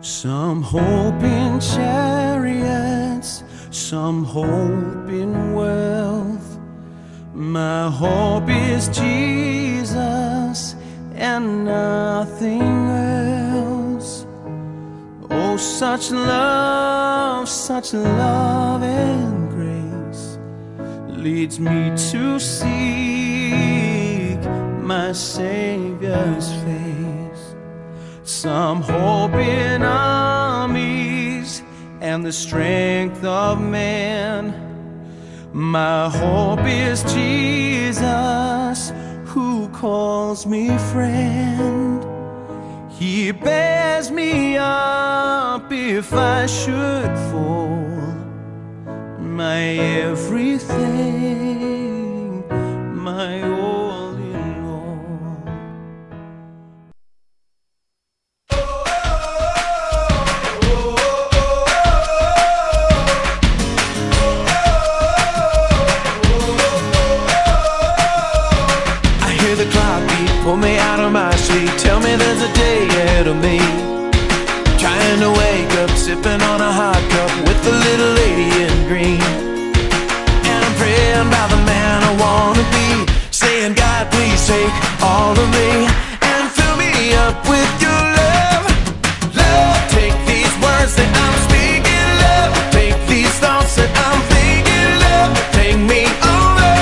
Some hope in chariots, some hope in wealth. My hope is Jesus and nothing else. Oh, such love and grace leads me to seek my Savior's face. Some hope in armies and the strength of man. My hope is Jesus, who calls me friend. He bears me up if I should fall. My everything, my all in all. I hear the clock beat, pull me out of my sleep, tell me there's a day ahead of me. Trying to wake up, sipping on a hot cup with the little lady in green. And I'm praying about the man I wanna be, saying, God, please take all of me and fill me up with your love. Love, take these words that I'm speaking, love, take these thoughts that I'm thinking, love, take me over.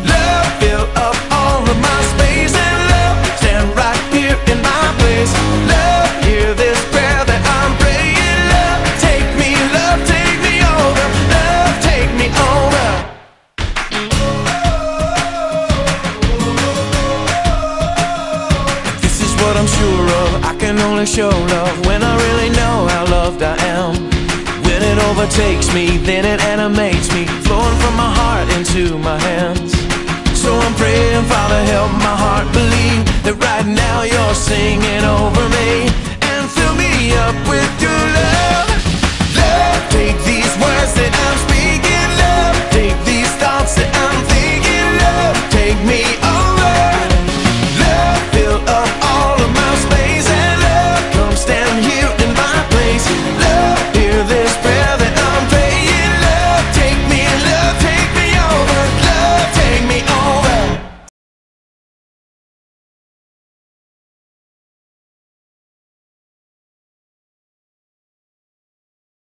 Love, fill up all of my space, and love, stand right here in my place. Love, hear this prayer that I'm praying. Love, take me over. Love, take me over. This is what I'm sure of, I can only show love when I really know how loved I am. When it overtakes me, then it animates me, flowing from my heart into my hands. So I'm praying, Father, help my heart believe that right now you're singing over me.